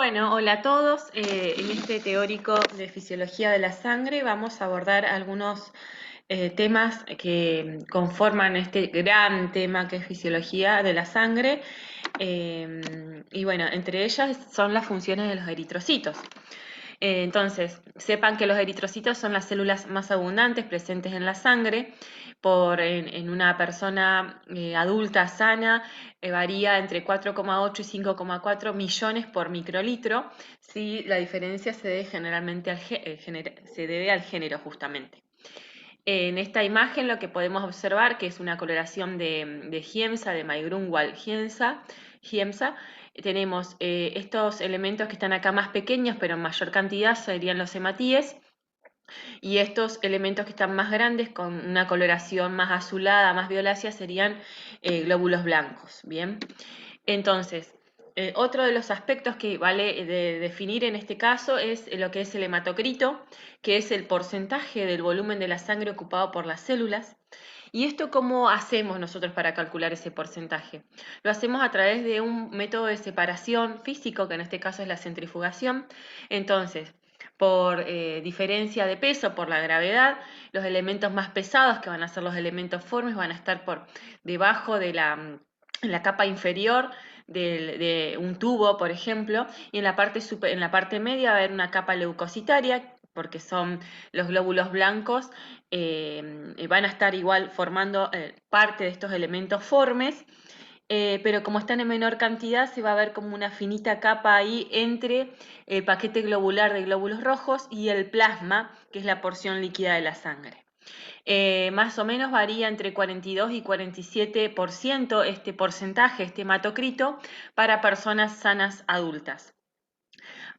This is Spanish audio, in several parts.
Bueno, hola a todos. En este teórico de fisiología de la sangre vamos a abordar algunos temas que conforman este gran tema que es fisiología de la sangre. Y bueno, entre ellas son las funciones de los eritrocitos. Entonces, sepan que los eritrocitos son las células más abundantes presentes en la sangre. En una persona adulta sana varía entre 4,8 y 5,4 millones por microlitro. Sí, la diferencia se debe generalmente se debe al género justamente. En esta imagen lo que podemos observar que es una coloración de Giemsa, de Maigrunwald Giemsa. Tenemos estos elementos que están acá más pequeños, pero en mayor cantidad serían los hematíes, y estos elementos que están más grandes, con una coloración más azulada, más violácea, serían glóbulos blancos. Bien, entonces, otro de los aspectos que vale de definir en este caso es lo que es el hematocrito, que es el porcentaje del volumen de la sangre ocupado por las células. ¿Y esto cómo hacemos nosotros para calcular ese porcentaje? Lo hacemos a través de un método de separación físico, que en este caso es la centrifugación. Entonces, por diferencia de peso, por la gravedad, los elementos más pesados, que van a ser los elementos formes, van a estar por debajo de en la capa inferior de un tubo, por ejemplo, y en la parte media va a haber una capa leucocitaria, porque son los glóbulos blancos, van a estar igual formando parte de estos elementos formes, pero como están en menor cantidad, se va a ver como una finita capa ahí entre el paquete globular de glóbulos rojos y el plasma, que es la porción líquida de la sangre. Más o menos varía entre 42 y 47% este porcentaje, este hematocrito, para personas sanas adultas.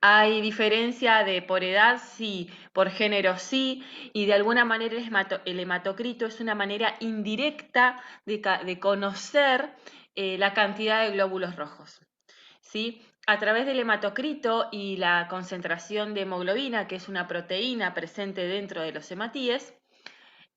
Hay diferencia de por edad, sí, por género, sí, y de alguna manera el hematocrito es una manera indirecta de conocer la cantidad de glóbulos rojos. ¿Sí? A través del hematocrito y la concentración de hemoglobina, que es una proteína presente dentro de los hematíes,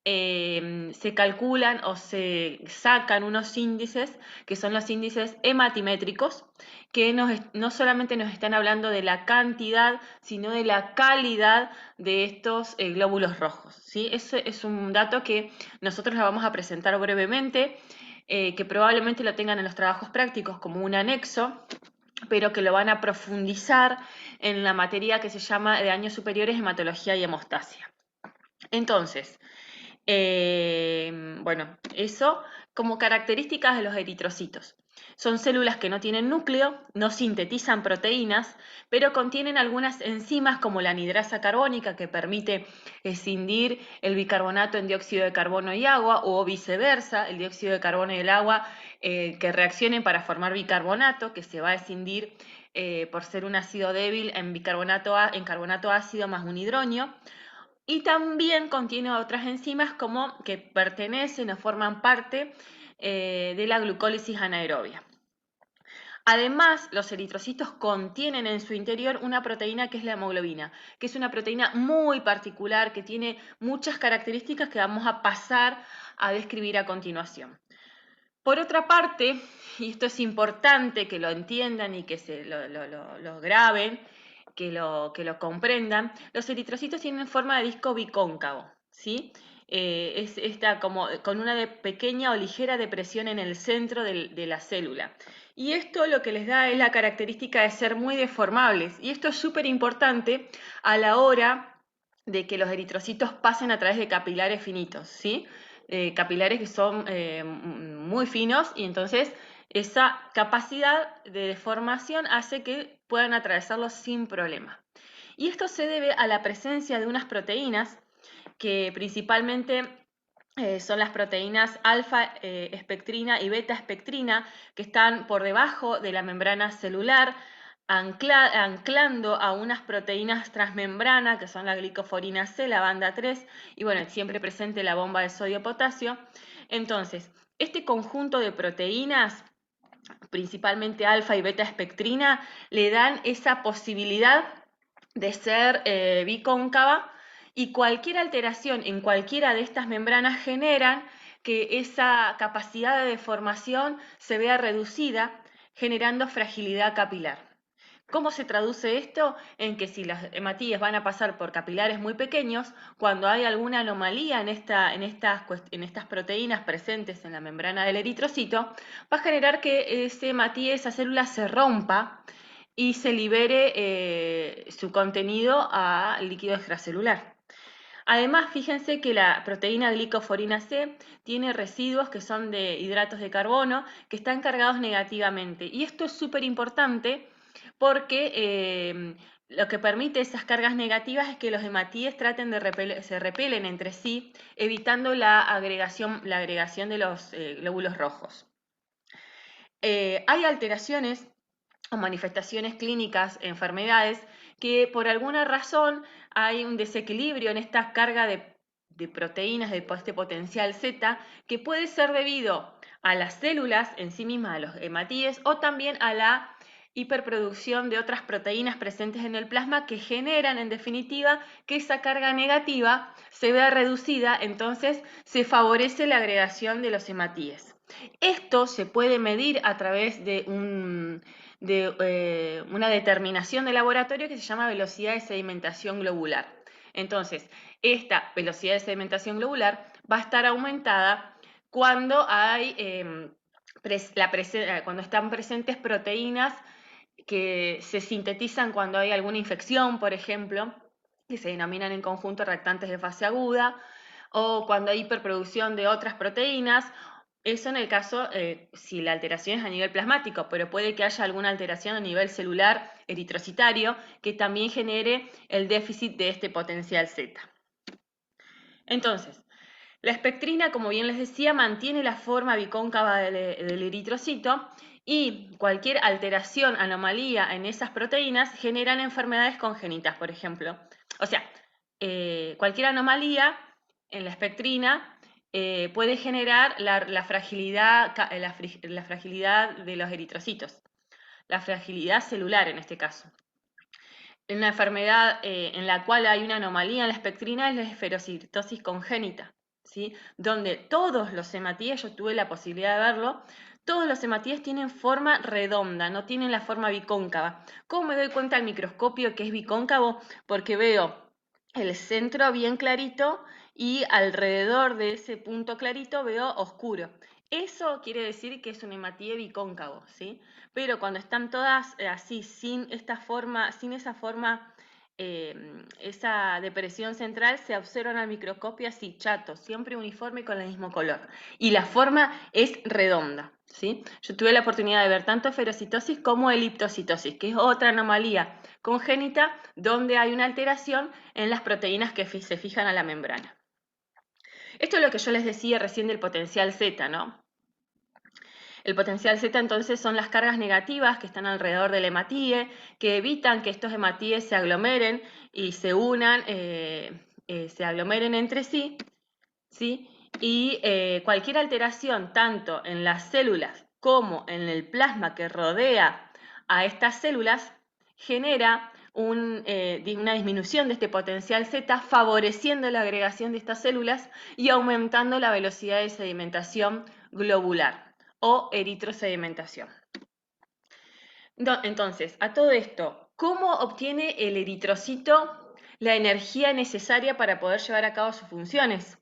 se calculan o se sacan unos índices que son los índices hematimétricos, que no solamente nos están hablando de la cantidad, sino de la calidad de estos glóbulos rojos. ¿Sí? Ese es un dato que nosotros la vamos a presentar brevemente, que probablemente lo tengan en los trabajos prácticos como un anexo, pero que lo van a profundizar en la materia que se llama de años superiores hematología y hemostasia. Entonces, bueno, eso como características de los eritrocitos. Son células que no tienen núcleo, no sintetizan proteínas, pero contienen algunas enzimas como la anidrasa carbónica, que permite escindir el bicarbonato en dióxido de carbono y agua, o viceversa, el dióxido de carbono y el agua que reaccionen para formar bicarbonato, que se va a escindir por ser un ácido débil en carbonato ácido más un hidronio. Y también contiene otras enzimas como que pertenecen o forman parte de la glucólisis anaerobia. Además, los eritrocitos contienen en su interior una proteína que es la hemoglobina, que es una proteína muy particular que tiene muchas características que vamos a pasar a describir a continuación. Por otra parte, y esto es importante que lo entiendan y que lo graben, que lo comprendan, los eritrocitos tienen forma de disco bicóncavo, ¿sí? Es esta como con una pequeña o ligera depresión en el centro de la célula. Y esto lo que les da es la característica de ser muy deformables. Y esto es súper importante a la hora de que los eritrocitos pasen a través de capilares finitos, ¿sí? Capilares que son muy finos, y entonces esa capacidad de deformación hace que puedan atravesarlos sin problema. Y esto se debe a la presencia de unas proteínas que principalmente son las proteínas alfa espectrina y beta espectrina, que están por debajo de la membrana celular, anclando a unas proteínas transmembrana, que son la glicoforina C, la banda 3, y bueno, siempre presente la bomba de sodio-potasio. Entonces, este conjunto de proteínas, principalmente alfa y beta espectrina, le dan esa posibilidad de ser bicóncava, y cualquier alteración en cualquiera de estas membranas generan que esa capacidad de deformación se vea reducida, generando fragilidad capilar. ¿Cómo se traduce esto? En que si las hematíes van a pasar por capilares muy pequeños, cuando hay alguna anomalía en estas proteínas presentes en la membrana del eritrocito, va a generar que ese hematíe, esa célula se rompa y se libere su contenido a líquido extracelular. Además, fíjense que la proteína glicoforina C tiene residuos que son de hidratos de carbono que están cargados negativamente. Y esto es súper importante porque lo que permite esas cargas negativas es que los hematíes traten de se repelen entre sí, evitando la agregación de los glóbulos rojos. Hay alteraciones o manifestaciones clínicas, enfermedades, que por alguna razón hay un desequilibrio en esta carga de proteínas de este potencial Z, que puede ser debido a las células en sí mismas, a los hematíes, o también a la hiperproducción de otras proteínas presentes en el plasma que generan, en definitiva, que esa carga negativa se vea reducida, entonces se favorece la agregación de los hematíes. Esto se puede medir a través de una determinación de laboratorio que se llama velocidad de sedimentación globular. Entonces, esta velocidad de sedimentación globular va a estar aumentada cuando cuando están presentes proteínas que se sintetizan cuando hay alguna infección, por ejemplo, que se denominan en conjunto reactantes de fase aguda, o cuando hay hiperproducción de otras proteínas. Eso en el caso, si la alteración es a nivel plasmático, pero puede que haya alguna alteración a nivel celular eritrocitario que también genere el déficit de este potencial Z. Entonces, la espectrina, como bien les decía, mantiene la forma bicóncava del eritrocito y cualquier alteración, anomalía en esas proteínas generan enfermedades congénitas, por ejemplo. O sea, cualquier anomalía en la espectrina puede generar la fragilidad de los eritrocitos, la fragilidad celular en este caso. Una enfermedad en la cual hay una anomalía en la espectrina es la esferocitosis congénita, ¿sí? Donde todos los hematíes, yo tuve la posibilidad de verlo, todos los hematíes tienen forma redonda, no tienen la forma bicóncava. ¿Cómo me doy cuenta al microscopio que es bicóncavo? Porque veo el centro bien clarito y alrededor de ese punto clarito veo oscuro. Eso quiere decir que es un hematíe bicóncavo, ¿sí? Pero cuando están todas así, sin esa forma, esa depresión central, se observan al microscopio así, chato, siempre uniforme con el mismo color. Y la forma es redonda, ¿sí? Yo tuve la oportunidad de ver tanto esferocitosis como eliptocitosis, que es otra anomalía congénita donde hay una alteración en las proteínas que se fijan a la membrana. Esto es lo que yo les decía recién del potencial Z, ¿no? El potencial Z entonces son las cargas negativas que están alrededor del hematíe, que evitan que estos hematíes se aglomeren y se unan, se aglomeren entre sí, ¿sí? Y cualquier alteración, tanto en las células como en el plasma que rodea a estas células, genera una disminución de este potencial Z, favoreciendo la agregación de estas células y aumentando la velocidad de sedimentación globular o eritrosedimentación. Entonces, a todo esto, ¿cómo obtiene el eritrocito la energía necesaria para poder llevar a cabo sus funciones?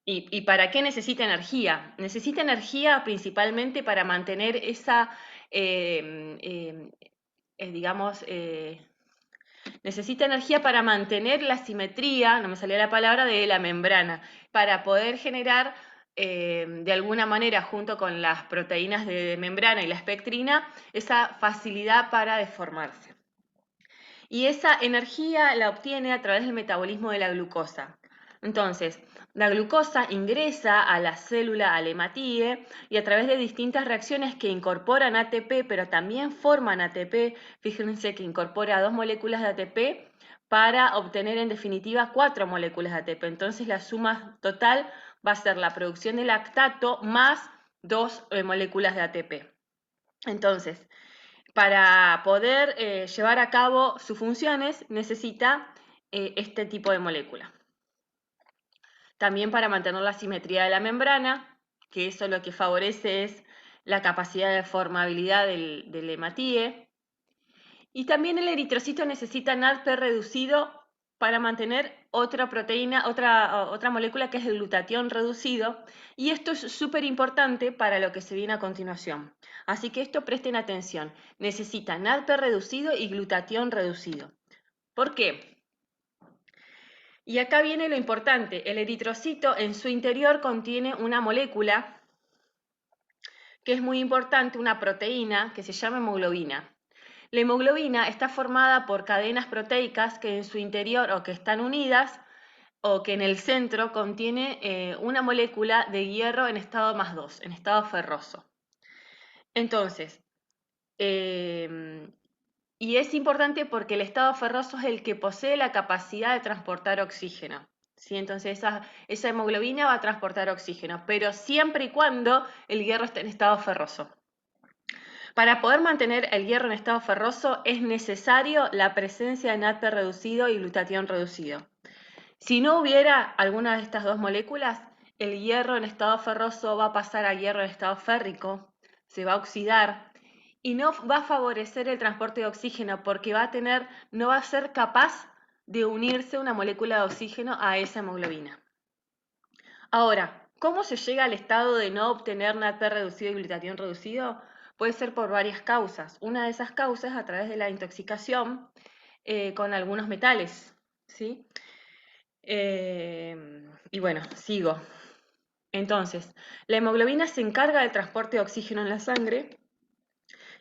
¿Y para qué necesita energía? Necesita energía principalmente para mantener esa, digamos, necesita energía para mantener la simetría, no me salía la palabra, de la membrana, para poder generar de alguna manera, junto con las proteínas de membrana y la espectrina, esa facilidad para deformarse. Y esa energía la obtiene a través del metabolismo de la glucosa. Entonces, la glucosa ingresa a la célula, al hematíe, y a través de distintas reacciones que incorporan ATP, pero también forman ATP, fíjense que incorpora 2 moléculas de ATP para obtener en definitiva 4 moléculas de ATP. Entonces la suma total va a ser la producción de lactato más 2 moléculas de ATP. Entonces, para poder llevar a cabo sus funciones necesita este tipo de molécula. También para mantener la simetría de la membrana, que eso lo que favorece es la capacidad de formabilidad del hematíe. Y también el eritrocito necesita NADP reducido para mantener otra proteína, otra molécula que es el glutatión reducido. Y esto es súper importante para lo que se viene a continuación. Así que esto presten atención. Necesita NADP reducido y glutatión reducido. ¿Por qué? Y acá viene lo importante. El eritrocito en su interior contiene una molécula que es muy importante, una proteína que se llama hemoglobina. La hemoglobina está formada por cadenas proteicas que en su interior o que están unidas o que en el centro contiene una molécula de hierro en estado +2, en estado ferroso. Entonces, y es importante porque el estado ferroso es el que posee la capacidad de transportar oxígeno. ¿Sí? Entonces esa hemoglobina va a transportar oxígeno, pero siempre y cuando el hierro esté en estado ferroso. Para poder mantener el hierro en estado ferroso es necesario la presencia de NADP reducido y glutatión reducido. Si no hubiera alguna de estas dos moléculas, el hierro en estado ferroso va a pasar a hierro en estado férrico, se va a oxidar y no va a favorecer el transporte de oxígeno porque no va a ser capaz de unirse una molécula de oxígeno a esa hemoglobina. Ahora, ¿cómo se llega al estado de no obtener NADP reducido y glutatión reducido? Puede ser por varias causas. Una de esas causas es a través de la intoxicación con algunos metales, ¿sí? Y bueno, sigo. Entonces, la hemoglobina se encarga del transporte de oxígeno en la sangre.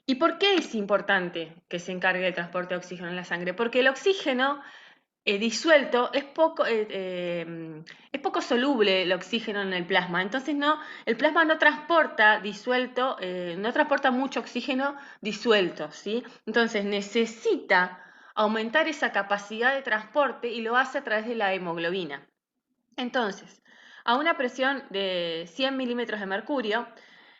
¿Y por qué es importante que se encargue del transporte de oxígeno en la sangre? Porque el oxígeno disuelto es poco soluble el oxígeno en el plasma. Entonces el plasma no transporta disuelto, no transporta mucho oxígeno disuelto, ¿sí? Entonces necesita aumentar esa capacidad de transporte y lo hace a través de la hemoglobina. Entonces, a una presión de 100 milímetros de mercurio,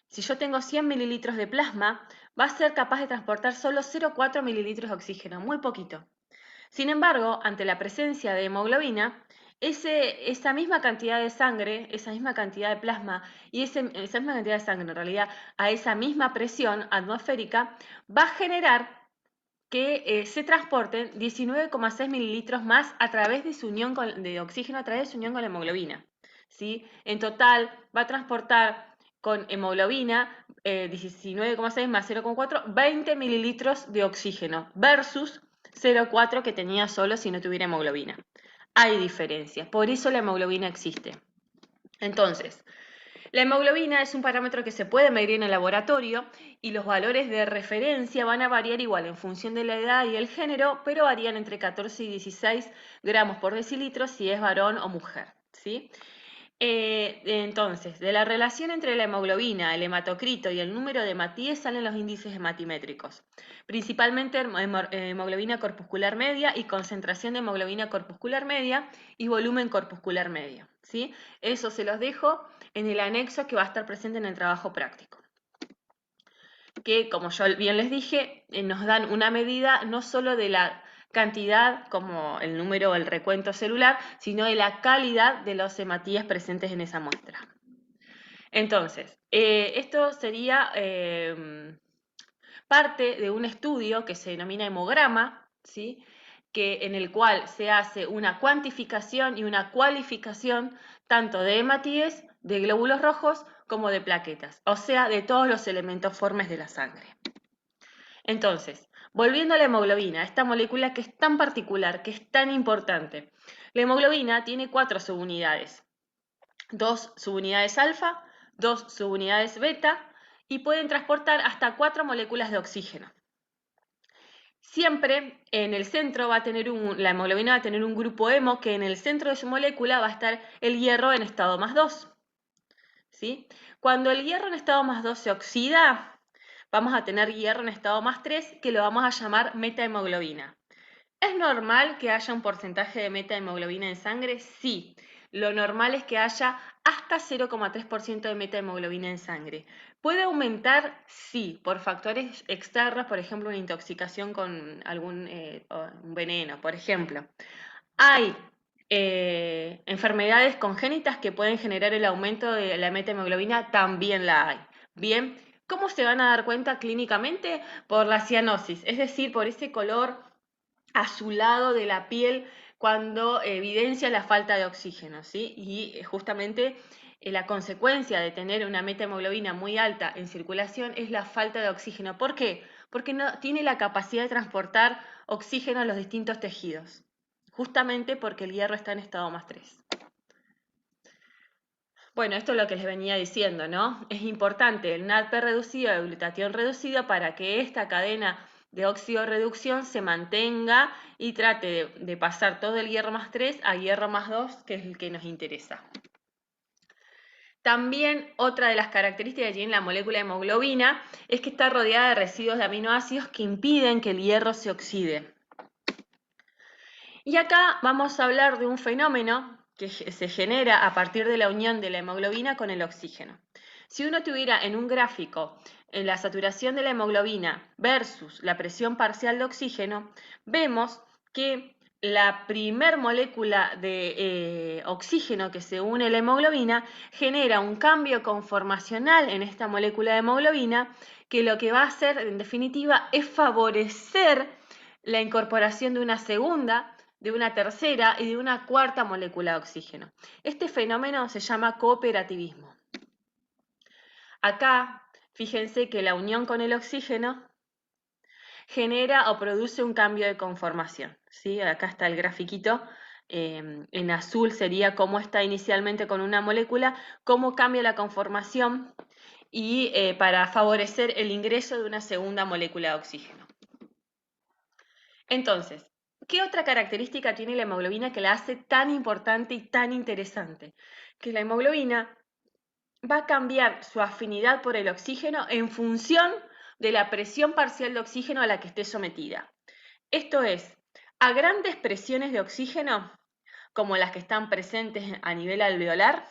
si yo tengo 100 mililitros de plasma, va a ser capaz de transportar solo 0,4 mililitros de oxígeno, muy poquito. Sin embargo, ante la presencia de hemoglobina, esa misma cantidad de sangre, esa misma cantidad de plasma y esa misma cantidad de sangre en realidad a esa misma presión atmosférica va a generar que se transporten 19,6 mililitros más a través de su unión de oxígeno a través de su unión con la hemoglobina. ¿Sí? En total va a transportar con hemoglobina 19,6 más 0,4, 20 mililitros de oxígeno versus 0,4 que tenía solo si no tuviera hemoglobina. Hay diferencias, por eso la hemoglobina existe. Entonces, la hemoglobina es un parámetro que se puede medir en el laboratorio y los valores de referencia van a variar igual en función de la edad y el género, pero varían entre 14 y 16 gramos por decilitro si es varón o mujer, ¿sí? Entonces, de la relación entre la hemoglobina, el hematocrito y el número de hematíes salen los índices hematimétricos, principalmente hemoglobina corpuscular media y concentración de hemoglobina corpuscular media y volumen corpuscular medio, ¿sí? Eso se los dejo en el anexo que va a estar presente en el trabajo práctico. Que, como yo bien les dije, nos dan una medida no solo de la cantidad, como el número o el recuento celular, sino de la calidad de los hematíes presentes en esa muestra. Entonces, esto sería parte de un estudio que se denomina hemograma, ¿sí? En el cual se hace una cuantificación y una cualificación tanto de hematíes, de glóbulos rojos, como de plaquetas, o sea, de todos los elementos formes de la sangre. Entonces, volviendo a la hemoglobina, esta molécula que es tan particular, que es tan importante. La hemoglobina tiene 4 subunidades, 2 subunidades alfa, 2 subunidades beta y pueden transportar hasta 4 moléculas de oxígeno. Siempre en el centro va a tener la hemoglobina va a tener un grupo hemo que en el centro de su molécula va a estar el hierro en estado +2. ¿Sí? Cuando el hierro en estado +2 se oxida, vamos a tener hierro en estado +3 que lo vamos a llamar metahemoglobina. ¿Es normal que haya un porcentaje de metahemoglobina en sangre? Sí. Lo normal es que haya hasta 0,3% de metahemoglobina en sangre. ¿Puede aumentar? Sí, por factores externos, por ejemplo, una intoxicación con algún un veneno, por ejemplo. Hay enfermedades congénitas que pueden generar el aumento de la metahemoglobina, también la hay. Bien, ¿Cómo se van a dar cuenta clínicamente? Por la cianosis, es decir, por ese color azulado de la piel cuando evidencia la falta de oxígeno, ¿sí? Y justamente la consecuencia de tener una metahemoglobina muy alta en circulación es la falta de oxígeno. ¿Por qué? Porque no tiene la capacidad de transportar oxígeno a los distintos tejidos, justamente porque el hierro está en estado +3. Bueno, esto es lo que les venía diciendo, ¿no? Es importante el NADP reducido, el glutatión reducido, para que esta cadena de oxidorreducción se mantenga y trate de pasar todo el hierro +3 a hierro +2, que es el que nos interesa. También otra de las características que tiene la molécula de hemoglobina es que está rodeada de residuos de aminoácidos que impiden que el hierro se oxide. Y acá vamos a hablar de un fenómeno que se genera a partir de la unión de la hemoglobina con el oxígeno. Si uno tuviera en un gráfico la saturación de la hemoglobina versus la presión parcial de oxígeno, vemos que la primer molécula de oxígeno que se une a la hemoglobina genera un cambio conformacional en esta molécula de hemoglobina que lo que va a hacer en definitiva es favorecer la incorporación de una segunda, de una tercera y de una cuarta molécula de oxígeno. Este fenómeno se llama cooperativismo. Acá, fíjense que la unión con el oxígeno genera o produce un cambio de conformación, ¿sí? Acá está el grafiquito, en azul sería cómo está inicialmente con una molécula, cómo cambia la conformación y para favorecer el ingreso de una segunda molécula de oxígeno. Entonces, ¿qué otra característica tiene la hemoglobina que la hace tan importante y tan interesante? Que la hemoglobina va a cambiar su afinidad por el oxígeno en función de la presión parcial de oxígeno a la que esté sometida. Esto es, a grandes presiones de oxígeno, como las que están presentes a nivel alveolar,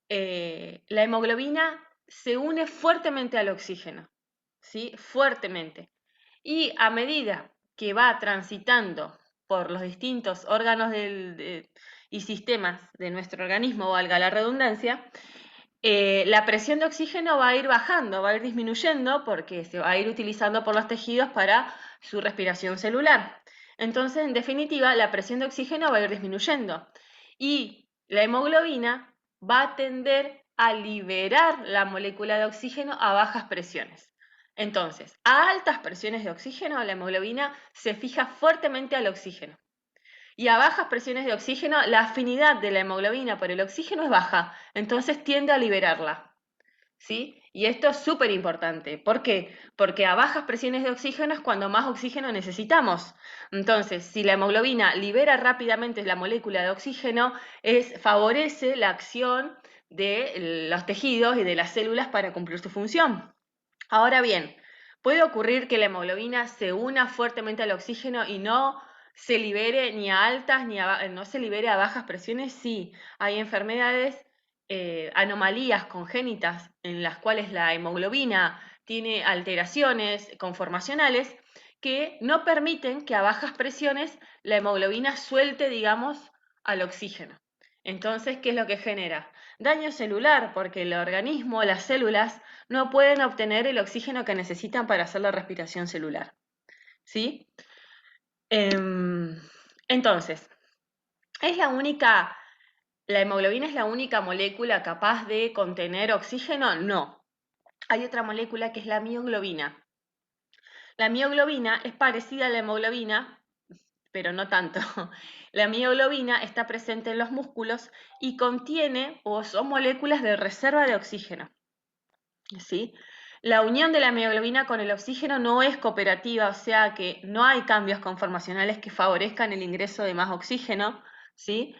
la hemoglobina se une fuertemente al oxígeno, ¿sí? Fuertemente. Y a medida que va transitando por los distintos órganos y sistemas de nuestro organismo, valga la redundancia, la presión de oxígeno va a ir bajando, va a ir disminuyendo porque se va a ir utilizando por los tejidos para su respiración celular. Entonces, en definitiva, la presión de oxígeno va a ir disminuyendo y la hemoglobina va a tender a liberar la molécula de oxígeno a bajas presiones. Entonces, a altas presiones de oxígeno, la hemoglobina se fija fuertemente al oxígeno. Y a bajas presiones de oxígeno, la afinidad de la hemoglobina por el oxígeno es baja, entonces tiende a liberarla, ¿sí? Y esto es súper importante. ¿Por qué? Porque a bajas presiones de oxígeno es cuando más oxígeno necesitamos. Entonces, si la hemoglobina libera rápidamente la molécula de oxígeno, favorece la acción de los tejidos y de las células para cumplir su función. Ahora bien, puede ocurrir que la hemoglobina se una fuertemente al oxígeno y no se libere ni a altas no se libere a bajas presiones. Sí, hay enfermedades, anomalías congénitas en las cuales la hemoglobina tiene alteraciones conformacionales que no permiten que a bajas presiones la hemoglobina suelte, digamos, al oxígeno. Entonces, ¿qué es lo que genera? Daño celular, porque el organismo, las células, no pueden obtener el oxígeno que necesitan para hacer la respiración celular. ¿Sí? Entonces, ¿la hemoglobina es la única molécula capaz de contener oxígeno? No. Hay otra molécula que es la mioglobina. La mioglobina es parecida a la hemoglobina, pero no tanto. La mioglobina está presente en los músculos y contiene o son moléculas de reserva de oxígeno. ¿Sí? La unión de la mioglobina con el oxígeno no es cooperativa, o sea que no hay cambios conformacionales que favorezcan el ingreso de más oxígeno, ¿sí?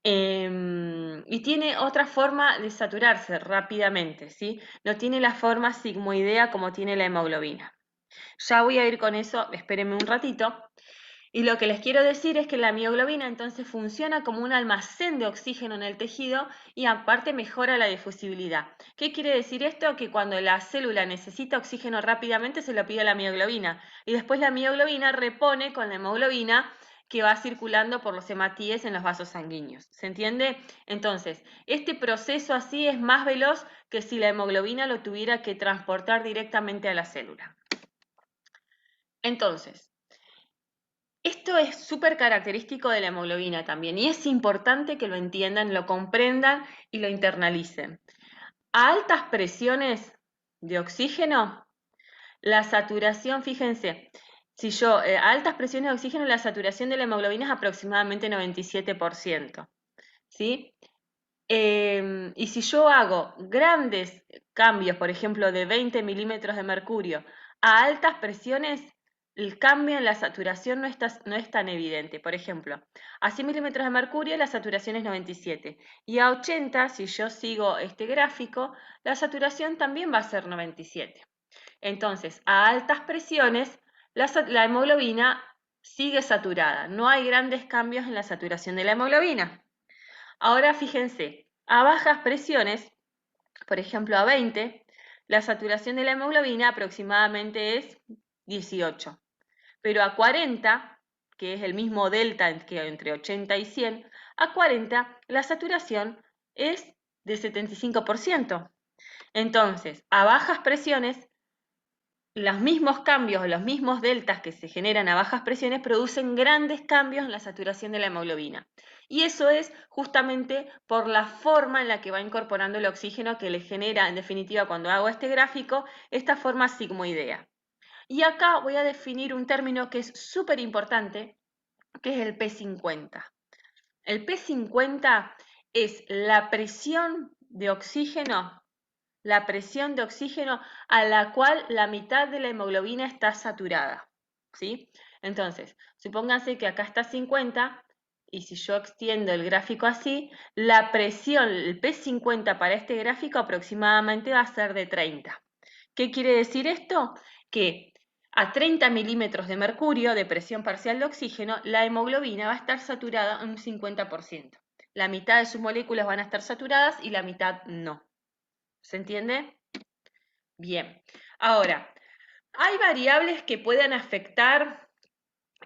Y tiene otra forma de saturarse rápidamente, ¿sí? No tiene la forma sigmoidea como tiene la hemoglobina. Ya voy a ir con eso, espérenme un ratito. Y lo que les quiero decir es que la mioglobina entonces funciona como un almacén de oxígeno en el tejido y aparte mejora la difusibilidad. ¿Qué quiere decir esto? Que cuando la célula necesita oxígeno rápidamente se lo pide a la mioglobina y después la mioglobina repone con la hemoglobina que va circulando por los hematíes en los vasos sanguíneos. ¿Se entiende? Entonces, este proceso así es más veloz que si la hemoglobina lo tuviera que transportar directamente a la célula. Entonces, esto es súper característico de la hemoglobina también y es importante que lo entiendan, lo comprendan y lo internalicen. A altas presiones de oxígeno, la saturación, fíjense, si yo a altas presiones de oxígeno, la saturación de la hemoglobina es aproximadamente 97%, ¿sí? Y si yo hago grandes cambios, por ejemplo, de 20 milímetros de mercurio a altas presiones, el cambio en la saturación no es tan evidente. Por ejemplo, a 100 milímetros de mercurio la saturación es 97 y a 80, si yo sigo este gráfico, la saturación también va a ser 97. Entonces, a altas presiones, la hemoglobina sigue saturada. No hay grandes cambios en la saturación de la hemoglobina. Ahora fíjense, a bajas presiones, por ejemplo a 20, la saturación de la hemoglobina aproximadamente es 18. Pero a 40, que es el mismo delta que entre 80 y 100, a 40 la saturación es de 75%. Entonces, a bajas presiones, los mismos cambios, los mismos deltas que se generan a bajas presiones producen grandes cambios en la saturación de la hemoglobina. Y eso es justamente por la forma en la que va incorporando el oxígeno que le genera, en definitiva, cuando hago este gráfico, esta forma sigmoidea. Y acá voy a definir un término que es súper importante, que es el P50. El P50 es la presión de oxígeno a la cual la mitad de la hemoglobina está saturada, ¿sí? Entonces, supónganse que acá está 50 y si yo extiendo el gráfico así, la presión, el P50 para este gráfico aproximadamente va a ser de 30. ¿Qué quiere decir esto? Que a 30 milímetros de mercurio de presión parcial de oxígeno, la hemoglobina va a estar saturada en un 50%. La mitad de sus moléculas van a estar saturadas y la mitad no. ¿Se entiende? Bien. Ahora, hay variables que puedan afectar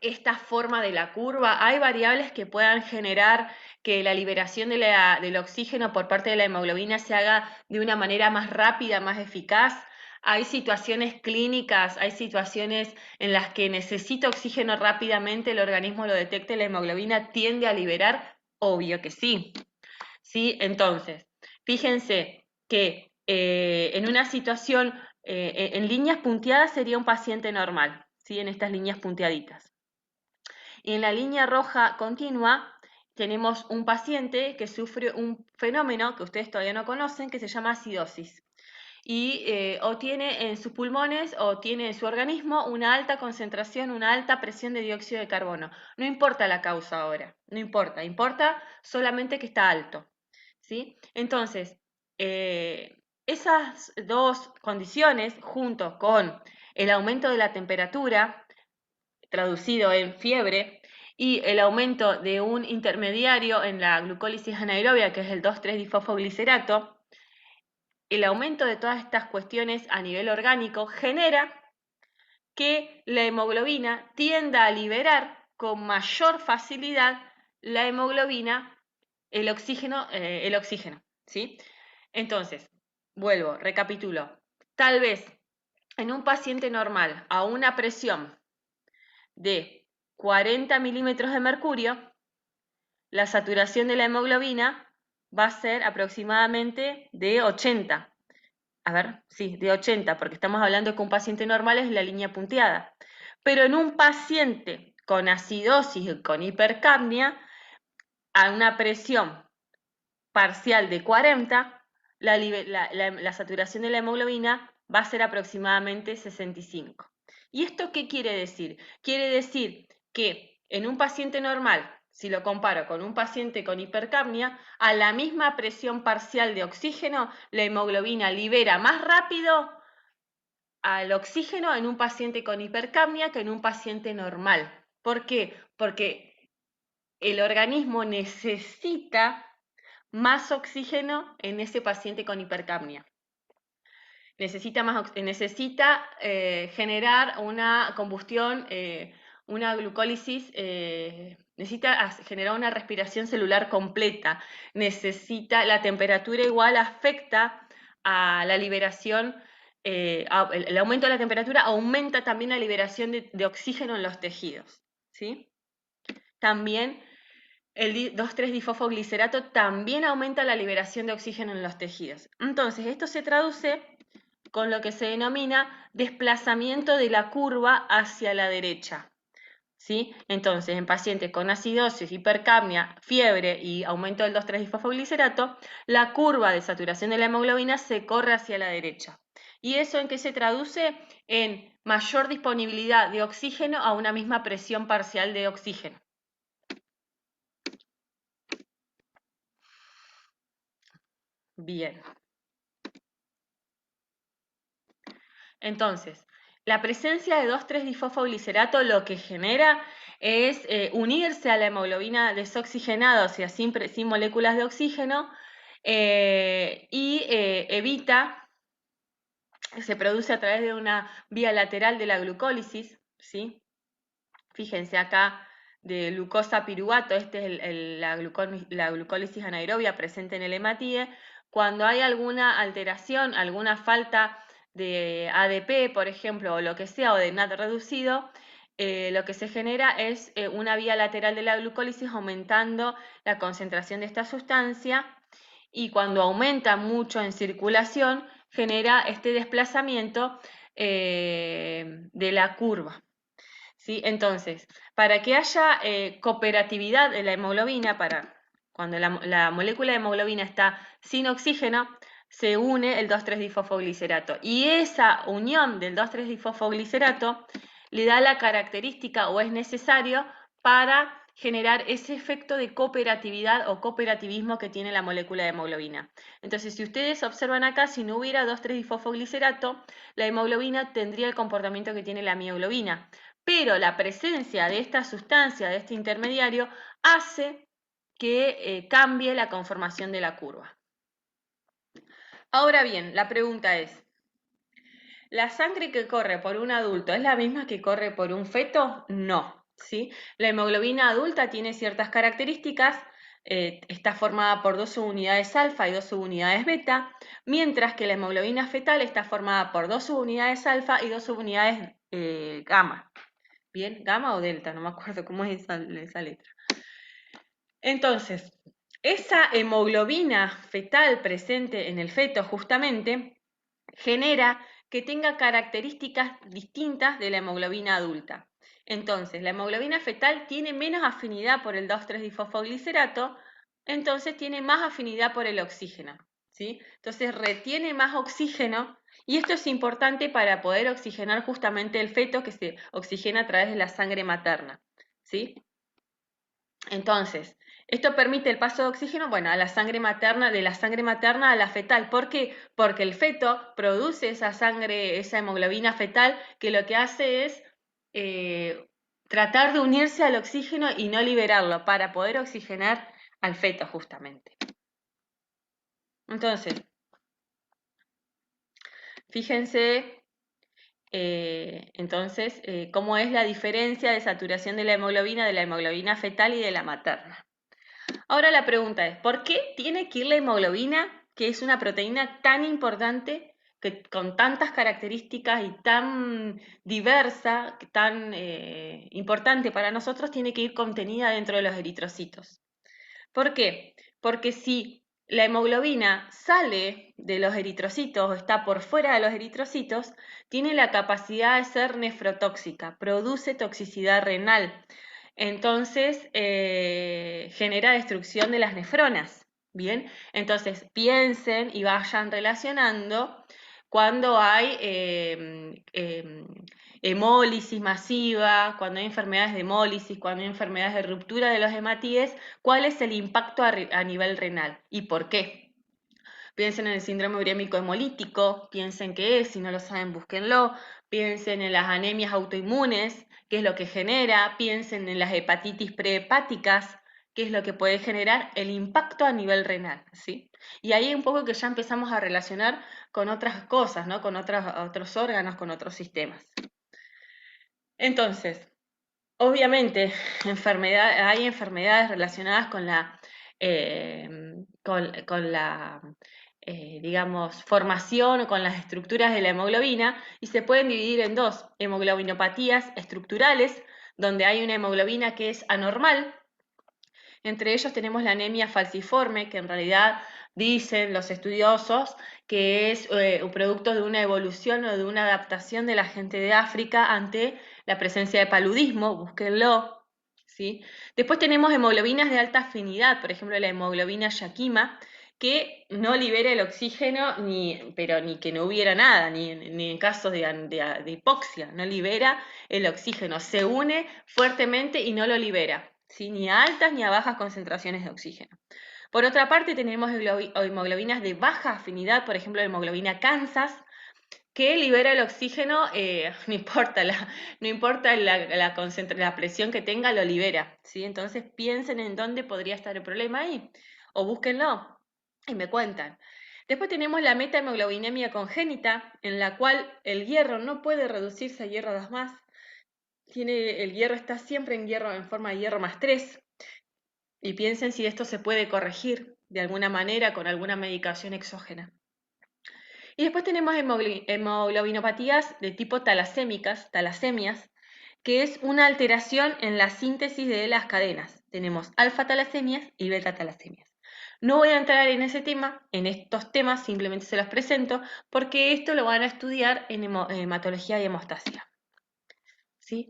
esta forma de la curva, hay variables que puedan generar que la liberación del oxígeno por parte de la hemoglobina se haga de una manera más rápida, más eficaz. Hay situaciones clínicas, hay situaciones en las que necesita oxígeno rápidamente, el organismo lo detecta y la hemoglobina tiende a liberar, obvio que sí. ¿Sí? Entonces, fíjense que en una situación, en líneas punteadas sería un paciente normal, ¿sí? En estas líneas punteaditas. Y en la línea roja continua tenemos un paciente que sufre un fenómeno que ustedes todavía no conocen, que se llama acidosis. Y o tiene en sus pulmones o tiene en su organismo una alta concentración, una alta presión de dióxido de carbono. No importa la causa ahora, no importa, importa solamente que está alto. ¿Sí? Entonces, esas dos condiciones, junto con el aumento de la temperatura, traducido en fiebre, y el aumento de un intermediario en la glucólisis anaerobia, que es el 2,3-difosfoglicerato, el aumento de todas estas cuestiones a nivel orgánico genera que la hemoglobina tienda a liberar con mayor facilidad la hemoglobina, el oxígeno, ¿sí? Entonces, vuelvo, recapitulo. Tal vez en un paciente normal a una presión de 40 milímetros de mercurio, la saturación de la hemoglobina va a ser aproximadamente de 80. A ver, sí, de 80, porque estamos hablando de que un paciente normal es la línea punteada. Pero en un paciente con acidosis y con hipercapnia, a una presión parcial de 40, la saturación de la hemoglobina va a ser aproximadamente 65. ¿Y esto qué quiere decir? Quiere decir que en un paciente normal, si lo comparo con un paciente con hipercapnia, a la misma presión parcial de oxígeno, la hemoglobina libera más rápido al oxígeno en un paciente con hipercapnia que en un paciente normal. ¿Por qué? Porque el organismo necesita más oxígeno en ese paciente con hipercapnia. Necesita generar una combustión, una glucólisis necesita generar una respiración celular completa, necesita, la temperatura igual afecta a la liberación, el aumento de la temperatura aumenta también la liberación de oxígeno en los tejidos, ¿sí? También el 2,3-difosfoglicerato también aumenta la liberación de oxígeno en los tejidos. Entonces, esto se traduce con lo que se denomina desplazamiento de la curva hacia la derecha, ¿sí? Entonces, en pacientes con acidosis, hipercapnia, fiebre y aumento del 2,3-difosfoglicerato, la curva de saturación de la hemoglobina se corre hacia la derecha. ¿Y eso en qué se traduce? En mayor disponibilidad de oxígeno a una misma presión parcial de oxígeno. Bien. Entonces, la presencia de 2,3-difosfoglicerato lo que genera es unirse a la hemoglobina desoxigenada, o sea, sin moléculas de oxígeno, y evita, se produce a través de una vía lateral de la glucólisis, ¿sí? Fíjense acá, de glucosa piruvato, este es la glucólisis anaerobia presente en el hematíe. Cuando hay alguna alteración, alguna falta de ADP, por ejemplo, o lo que sea, o de NAT reducido, lo que se genera es una vía lateral de la glucólisis aumentando la concentración de esta sustancia, y cuando aumenta mucho en circulación, genera este desplazamiento de la curva. ¿Sí? Entonces, para que haya cooperatividad de la hemoglobina, cuando la molécula de hemoglobina está sin oxígeno, se une el 2,3-difosfoglicerato. Y esa unión del 2,3-difosfoglicerato le da la característica, o es necesario, para generar ese efecto de cooperatividad o cooperativismo que tiene la molécula de hemoglobina. Entonces, si ustedes observan acá, si no hubiera 2,3-difosfoglicerato, la hemoglobina tendría el comportamiento que tiene la mioglobina. Pero la presencia de esta sustancia, de este intermediario, hace que cambie la conformación de la curva. Ahora bien, la pregunta es, ¿la sangre que corre por un adulto es la misma que corre por un feto? No, ¿sí? La hemoglobina adulta tiene ciertas características, está formada por 2 subunidades alfa y 2 subunidades beta, mientras que la hemoglobina fetal está formada por 2 subunidades alfa y 2 subunidades gamma. Bien, gamma o delta, no me acuerdo cómo es esa letra. Entonces, esa hemoglobina fetal presente en el feto justamente genera que tenga características distintas de la hemoglobina adulta. Entonces, la hemoglobina fetal tiene menos afinidad por el 2,3-difosfoglicerato, entonces tiene más afinidad por el oxígeno, ¿sí? Entonces retiene más oxígeno, y esto es importante para poder oxigenar justamente el feto, que se oxigena a través de la sangre materna, ¿sí? Entonces, esto permite el paso de oxígeno, bueno, a la sangre materna, de la sangre materna a la fetal. ¿Por qué? Porque el feto produce esa sangre, esa hemoglobina fetal, que lo que hace es tratar de unirse al oxígeno y no liberarlo, para poder oxigenar al feto justamente. Entonces, fíjense cómo es la diferencia de saturación de la hemoglobina fetal y de la materna. Ahora la pregunta es, ¿por qué tiene que ir la hemoglobina, que es una proteína tan importante, que, con tantas características y tan diversa, tan importante para nosotros, tiene que ir contenida dentro de los eritrocitos? ¿Por qué? Porque si la hemoglobina sale de los eritrocitos o está por fuera de los eritrocitos, tiene la capacidad de ser nefrotóxica, produce toxicidad renal. Entonces, genera destrucción de las nefronas. Bien, entonces piensen y vayan relacionando cuando hay hemólisis masiva, cuando hay enfermedades de hemólisis, cuando hay enfermedades de ruptura de los hematíes, cuál es el impacto a nivel renal y por qué. Piensen en el síndrome urémico hemolítico, piensen qué es, si no lo saben, búsquenlo. Piensen en las anemias autoinmunes, qué es lo que genera. Piensen en las hepatitis prehepáticas, qué es lo que puede generar el impacto a nivel renal, ¿sí? Y ahí un poco que ya empezamos a relacionar con otras cosas, ¿no? Con otros órganos, con otros sistemas. Entonces, obviamente, hay enfermedades relacionadas con eh, digamos, formación o con las estructuras de la hemoglobina y se pueden dividir en dos: hemoglobinopatías estructurales, donde hay una hemoglobina que es anormal. Entre ellos tenemos la anemia falciforme, que en realidad dicen los estudiosos que es un producto de una evolución o de una adaptación de la gente de África ante la presencia de paludismo, búsquenlo, ¿sí? Después tenemos hemoglobinas de alta afinidad, por ejemplo la hemoglobina Yakima, que no libera el oxígeno, pero ni que no hubiera nada, ni en casos de hipoxia, no libera el oxígeno, se une fuertemente y no lo libera, ¿sí? Ni a altas ni a bajas concentraciones de oxígeno. Por otra parte, tenemos hemoglobinas de baja afinidad, por ejemplo, la hemoglobina Kansas, que libera el oxígeno, no importa la presión que tenga, lo libera, ¿sí? Entonces piensen en dónde podría estar el problema ahí, o búsquenlo y me cuentan. Después tenemos la metahemoglobinemia congénita, en la cual el hierro no puede reducirse a hierro 2+, el hierro está siempre en forma de hierro +3, y piensen si esto se puede corregir de alguna manera con alguna medicación exógena. Y después tenemos hemoglobinopatías de tipo talasemias, que es una alteración en la síntesis de las cadenas. Tenemos alfa-talasemias y beta-talasemias. No voy a entrar en en estos temas, simplemente se los presento, porque esto lo van a estudiar en hematología y hemostasia, ¿sí?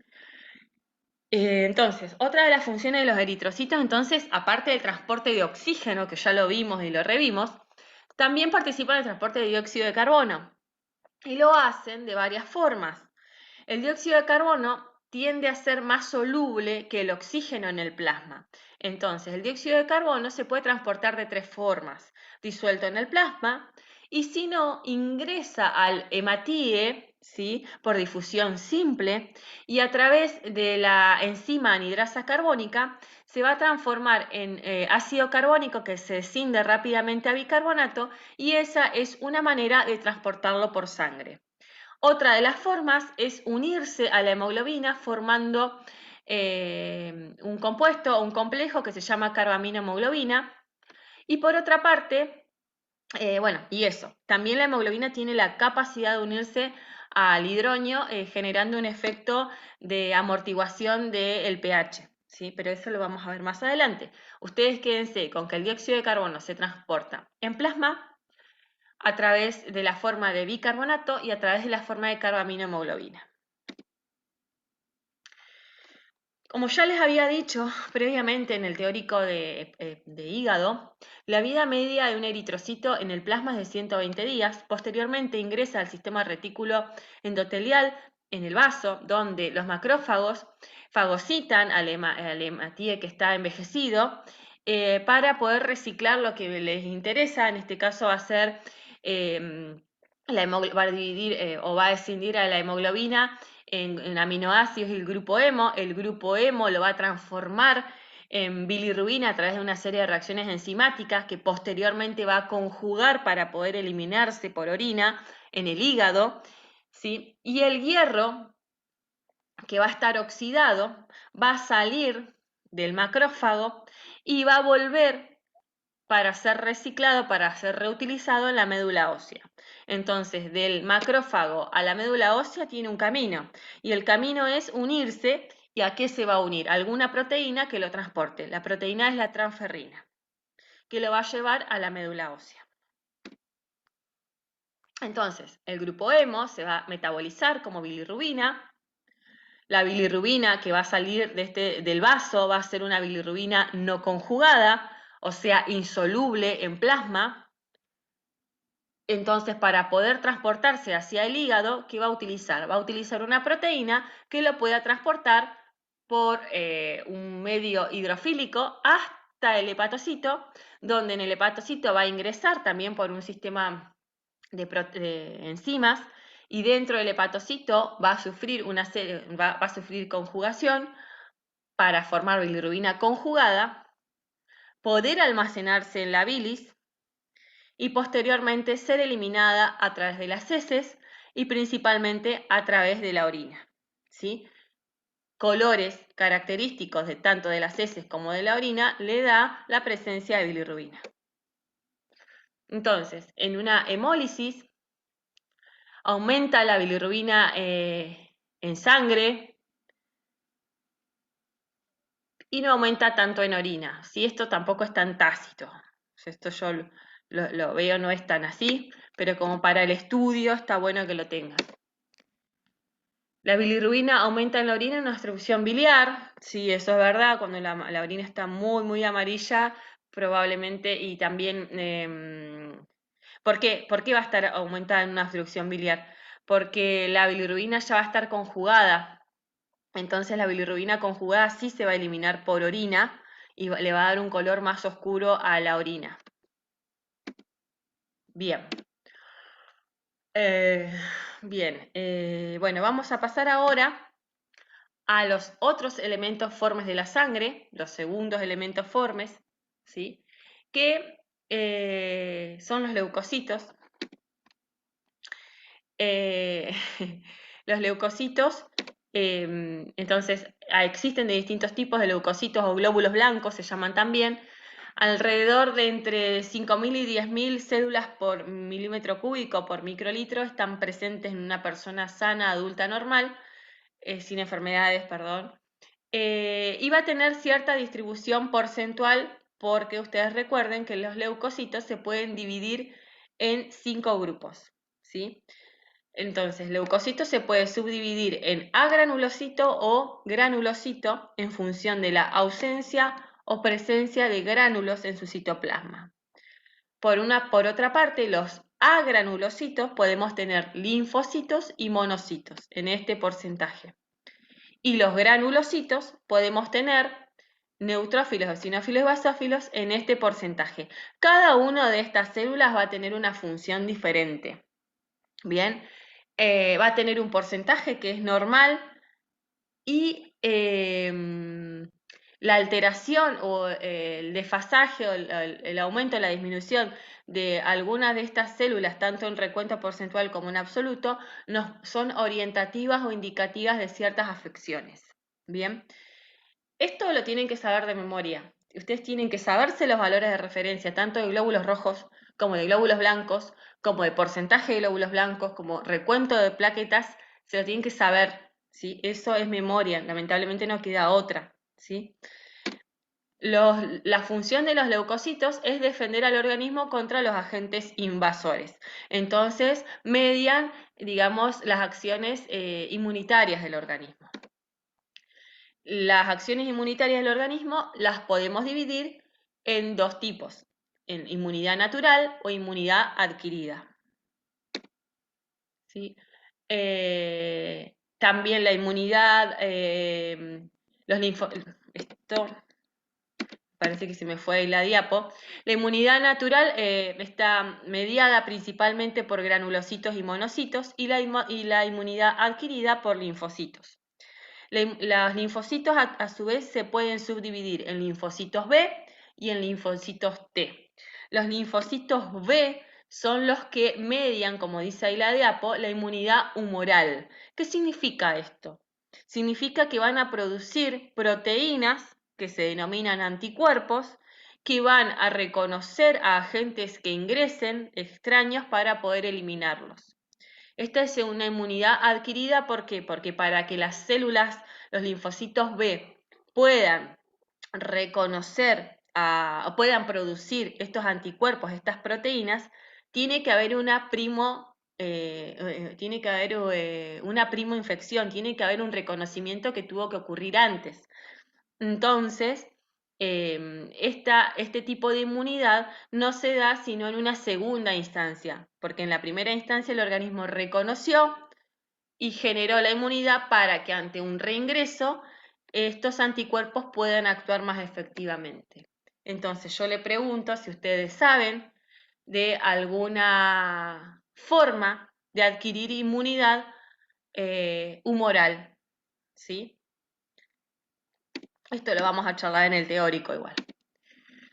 Entonces, otra de las funciones de los eritrocitos, entonces, aparte del transporte de oxígeno, que ya lo vimos y lo revimos, también participan en el transporte de dióxido de carbono. Y lo hacen de varias formas. El dióxido de carbono tiende a ser más soluble que el oxígeno en el plasma. Entonces, el dióxido de carbono se puede transportar de 3 formas: disuelto en el plasma, y si no, ingresa al hematíe, ¿sí?, por difusión simple, y a través de la enzima anidrasa carbónica se va a transformar en ácido carbónico, que se escinde rápidamente a bicarbonato, y esa es una manera de transportarlo por sangre. Otra de las formas es unirse a la hemoglobina formando un compuesto o un complejo que se llama carbaminohemoglobina. Y por otra parte, también la hemoglobina tiene la capacidad de unirse al hidronio, generando un efecto de amortiguación del pH, ¿sí? Pero eso lo vamos a ver más adelante. Ustedes quédense con que el dióxido de carbono se transporta en plasma a través de la forma de bicarbonato y a través de la forma de carbaminohemoglobina. Como ya les había dicho previamente en el teórico de hígado, la vida media de un eritrocito en el plasma es de 120 días. Posteriormente ingresa al sistema retículo endotelial en el vaso, donde los macrófagos fagocitan al hematíe que está envejecido para poder reciclar lo que les interesa. En este caso va a ser va a dividir o va a escindir a la hemoglobina en aminoácidos y el grupo hemo lo va a transformar en bilirrubina a través de una serie de reacciones enzimáticas que posteriormente va a conjugar para poder eliminarse por orina en el hígado, ¿sí? Y el hierro, que va a estar oxidado, va a salir del macrófago y va a volver para ser reciclado, para ser reutilizado en la médula ósea. Entonces, del macrófago a la médula ósea tiene un camino, y el camino es unirse. ¿Y a qué se va a unir? Alguna proteína que lo transporte. La proteína es la transferrina, que lo va a llevar a la médula ósea. Entonces, el grupo hemo se va a metabolizar como bilirrubina. La bilirrubina que va a salir del vaso va a ser una bilirrubina no conjugada, o sea, insoluble en plasma. Entonces, para poder transportarse hacia el hígado, ¿qué va a utilizar? Va a utilizar una proteína que lo pueda transportar por un medio hidrofílico hasta el hepatocito, donde en el hepatocito va a ingresar también por un sistema de enzimas, y dentro del hepatocito va a sufrir va a sufrir conjugación para formar bilirrubina conjugada, poder almacenarse en la bilis y posteriormente ser eliminada a través de las heces y principalmente a través de la orina, ¿sí? colores característicos de tanto de las heces como de la orina le da la presencia de bilirrubina. Entonces, en una hemólisis aumenta la bilirrubina en sangre y no aumenta tanto en orina. Si esto tampoco es tan tácito, esto yo lo veo, no es tan así, pero como para el estudio está bueno que lo tengan. La bilirrubina aumenta en la orina en la obstrucción biliar, sí, eso es verdad, cuando la orina está muy amarilla, probablemente, y también, ¿por qué va a estar aumentada en una obstrucción biliar? Porque la bilirrubina ya va a estar conjugada, entonces la bilirrubina conjugada sí se va a eliminar por orina y le va a dar un color más oscuro a la orina. Bien. Bueno, vamos a pasar ahora a los otros elementos formes de la sangre, los segundos elementos formes, ¿sí? Que son los leucocitos. Los leucocitos, entonces, existen de distintos tipos de leucocitos o glóbulos blancos, se llaman también, alrededor de entre 5.000 y 10.000 células por milímetro cúbico por microlitro están presentes en una persona sana, adulta, normal, sin enfermedades, perdón, y va a tener cierta distribución porcentual porque ustedes recuerden que los leucocitos se pueden dividir en 5 grupos, ¿sí? Entonces, leucocito se puede subdividir en agranulocito o granulocito en función de la ausencia o presencia de gránulos en su citoplasma. Por otra parte, los agranulocitos podemos tener linfocitos y monocitos en este porcentaje. Y los granulocitos podemos tener neutrófilos, eosinófilos y basófilos en este porcentaje. Cada una de estas células va a tener una función diferente. Bien, va a tener un porcentaje que es normal y la alteración o el desfasaje o el aumento o la disminución de algunas de estas células, tanto en recuento porcentual como en absoluto, son orientativas o indicativas de ciertas afecciones. Bien, esto lo tienen que saber de memoria. Ustedes tienen que saberse los valores de referencia, tanto de glóbulos rojos como de glóbulos blancos, como de porcentaje de glóbulos blancos, como recuento de plaquetas, se lo tienen que saber, ¿sí? Eso es memoria, lamentablemente no queda otra, ¿sí? La función de los leucocitos es defender al organismo contra los agentes invasores. Entonces, median, digamos, las acciones inmunitarias del organismo. Las acciones inmunitarias del organismo las podemos dividir en dos tipos, en inmunidad natural o inmunidad adquirida. ¿Sí? También la inmunidad, esto parece que se me fue ahí la diapo. La inmunidad natural está mediada principalmente por granulocitos y monocitos y la inmunidad adquirida por linfocitos. Los linfocitos a su vez se pueden subdividir en linfocitos B y en linfocitos T. Los linfocitos B son los que median, como dice ahí la diapo, la inmunidad humoral. ¿Qué significa esto? Significa que van a producir proteínas que se denominan anticuerpos que van a reconocer a agentes que ingresen extraños para poder eliminarlos. Esta es una inmunidad adquirida, ¿por qué? Porque para que las células, los linfocitos B, puedan reconocer, o puedan producir estos anticuerpos, estas proteínas, tiene que haber una una primoinfección, tiene que haber un reconocimiento que tuvo que ocurrir antes. Entonces, este tipo de inmunidad no se da sino en una segunda instancia, porque en la primera instancia el organismo reconoció y generó la inmunidad para que ante un reingreso estos anticuerpos puedan actuar más efectivamente. Entonces yo le pregunto si ustedes saben de alguna forma de adquirir inmunidad humoral, ¿sí? Esto lo vamos a charlar en el teórico igual.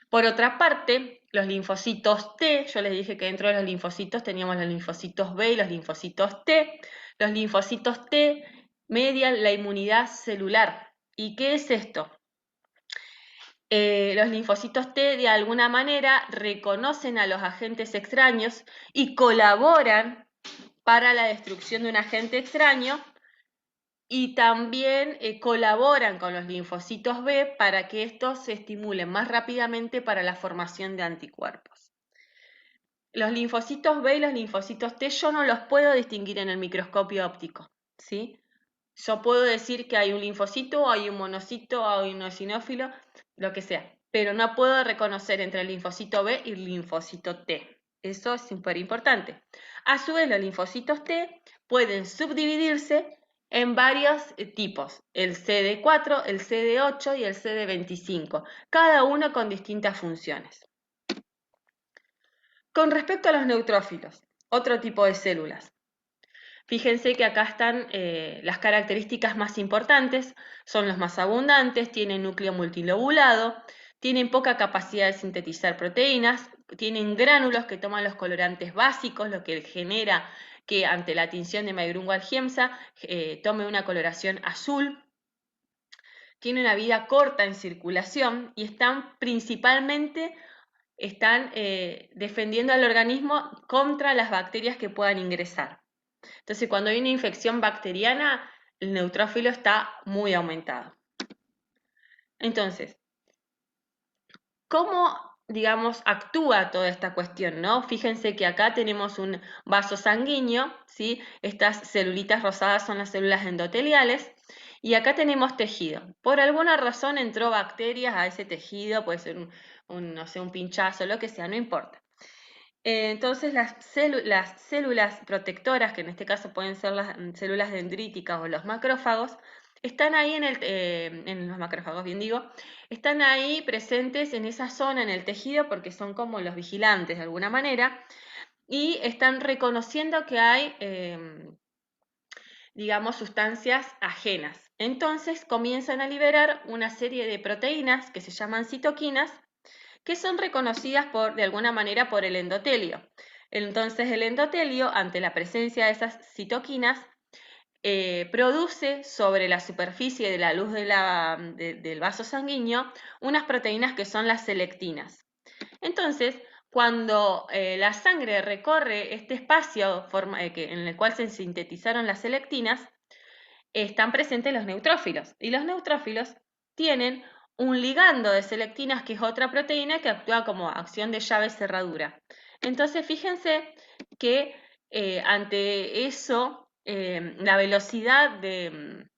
Por otra parte, los linfocitos T, yo les dije que dentro de los linfocitos teníamos los linfocitos B y los linfocitos T. Los linfocitos T median la inmunidad celular. ¿Y qué es esto? Los linfocitos T de alguna manera reconocen a los agentes extraños y colaboran para la destrucción de un agente extraño, y también colaboran con los linfocitos B para que estos se estimulen más rápidamente para la formación de anticuerpos. Los linfocitos B y los linfocitos T yo no los puedo distinguir en el microscopio óptico, ¿sí? Yo puedo decir que hay un linfocito, hay un monocito, hay un eosinófilo, lo que sea, pero no puedo reconocer entre el linfocito B y el linfocito T. Eso es súper importante. A su vez, los linfocitos T pueden subdividirse en varios tipos, el CD4, el CD8 y el CD25, cada uno con distintas funciones. Con respecto a los neutrófilos, otro tipo de células. Fíjense que acá están las características más importantes, son los más abundantes, tienen núcleo multilobulado, tienen poca capacidad de sintetizar proteínas, tienen gránulos que toman los colorantes básicos, lo que genera que ante la tinción de Magrun-Walchiemsa tome una coloración azul. Tienen una vida corta en circulación y están principalmente defendiendo al organismo contra las bacterias que puedan ingresar. Entonces, cuando hay una infección bacteriana, el neutrófilo está muy aumentado. Entonces, ¿cómo, digamos, actúa toda esta cuestión, ¿no? Fíjense que acá tenemos un vaso sanguíneo, ¿sí? Estas celulitas rosadas son las células endoteliales, y acá tenemos tejido. Por alguna razón entró bacterias a ese tejido, puede ser no sé, un pinchazo, lo que sea, no importa. Entonces las células protectoras, que en este caso pueden ser las células dendríticas o los macrófagos, están ahí en los macrófagos, bien digo, están ahí presentes en esa zona, en el tejido, porque son como los vigilantes de alguna manera, y están reconociendo que hay, digamos, sustancias ajenas. Entonces comienzan a liberar una serie de proteínas que se llaman citoquinas, que son reconocidas de alguna manera por el endotelio. Entonces el endotelio, ante la presencia de esas citoquinas, produce sobre la superficie de la luz del vaso sanguíneo unas proteínas que son las selectinas. Entonces, cuando la sangre recorre este espacio en el cual se sintetizaron las selectinas, están presentes los neutrófilos. Y los neutrófilos tienen un ligando de selectinas, que es otra proteína que actúa como acción de llave cerradura. Entonces, fíjense que ante eso, la velocidad en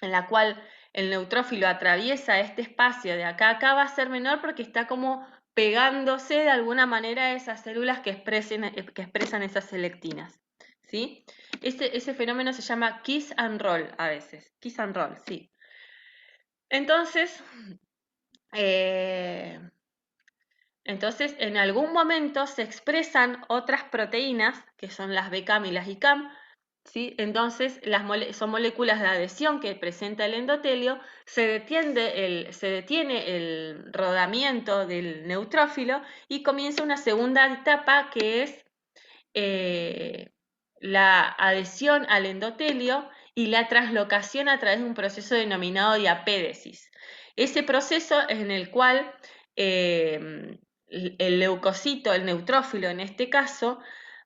la cual el neutrófilo atraviesa este espacio de acá a acá va a ser menor, porque está como pegándose de alguna manera a esas células que expresan esas selectinas, ¿sí? Ese fenómeno se llama kiss and roll a veces. Kiss and roll, sí. Entonces, eh, en algún momento se expresan otras proteínas, que son las BCAM y las ICAM, ¿sí? Entonces, son moléculas de adhesión que presenta el endotelio, se detiene el rodamiento del neutrófilo y comienza una segunda etapa, que es la adhesión al endotelio y la translocación a través de un proceso denominado diapédesis. Ese proceso es en el cual el leucocito, el neutrófilo en este caso,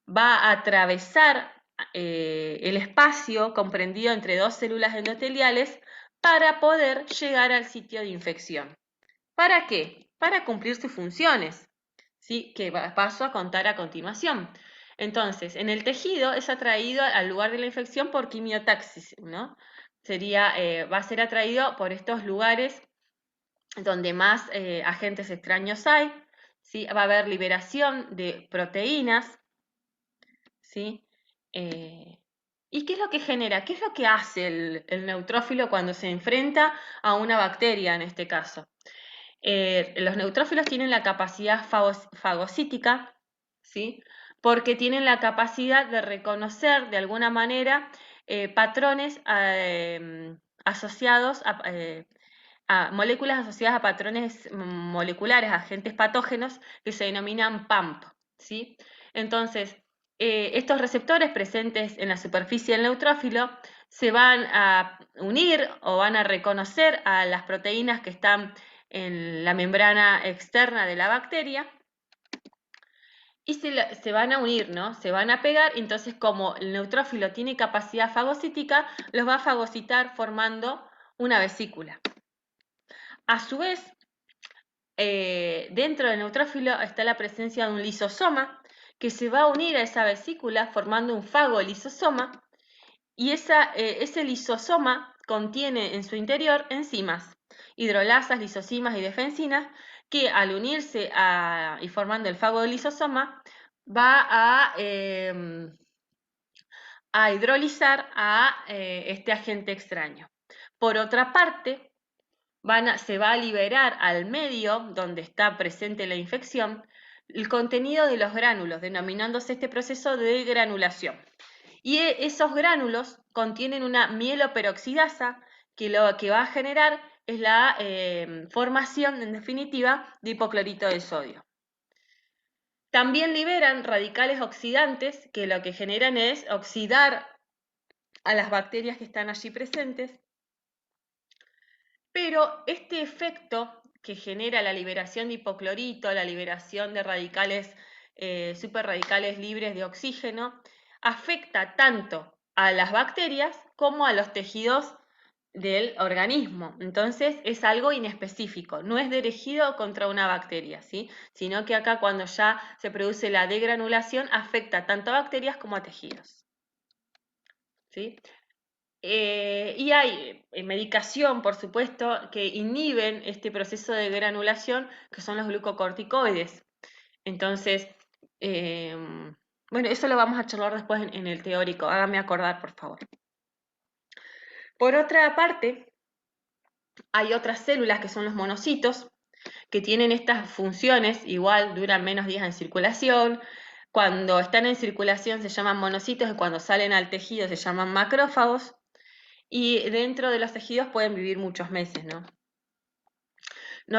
va a atravesar el espacio comprendido entre dos células endoteliales para poder llegar al sitio de infección. ¿Para qué? Para cumplir sus funciones, ¿sí? Que paso a contar a continuación. Entonces, en el tejido es atraído al lugar de la infección por quimiotaxis, ¿no? Va a ser atraído por estos lugares donde más agentes extraños hay, ¿sí? Va a haber liberación de proteínas, ¿sí? ¿Y qué es lo que genera? ¿Qué es lo que hace el neutrófilo cuando se enfrenta a una bacteria en este caso? Los neutrófilos tienen la capacidad fagocítica, ¿sí? Porque tienen la capacidad de reconocer de alguna manera patrones asociados a moléculas asociadas a patrones moleculares, agentes patógenos que se denominan PAMP, ¿sí? Entonces, estos receptores presentes en la superficie del neutrófilo se van a unir o van a reconocer a las proteínas que están en la membrana externa de la bacteria y se van a unir, ¿no? Se van a pegar, entonces como el neutrófilo tiene capacidad fagocítica, los va a fagocitar formando una vesícula. A su vez, dentro del neutrófilo está la presencia de un lisosoma que se va a unir a esa vesícula formando un fagolisosoma y ese lisosoma contiene en su interior enzimas, hidrolasas, lisosimas y defensinas que al unirse y formando el fagolisosoma va a hidrolizar a este agente extraño. Por otra parte, se va a liberar al medio donde está presente la infección el contenido de los gránulos, denominándose este proceso de granulación. Y esos gránulos contienen una mieloperoxidasa que lo que va a generar es la formación, en definitiva, de hipoclorito de sodio. También liberan radicales oxidantes que lo que generan es oxidar a las bacterias que están allí presentes. Pero este efecto que genera la liberación de hipoclorito, la liberación de radicales, superradicales libres de oxígeno, afecta tanto a las bacterias como a los tejidos del organismo. Entonces es algo inespecífico, no es dirigido contra una bacteria, ¿sí? Sino que acá cuando ya se produce la degranulación afecta tanto a bacterias como a tejidos. ¿Sí? Y hay medicación, por supuesto, que inhiben este proceso de granulación, que son los glucocorticoides. Entonces, bueno, eso lo vamos a charlar después en el teórico. Hágame acordar, por favor. Por otra parte, hay otras células que son los monocitos, que tienen estas funciones, igual duran menos días en circulación. Cuando están en circulación se llaman monocitos y cuando salen al tejido se llaman macrófagos. Y dentro de los tejidos pueden vivir muchos meses, ¿no?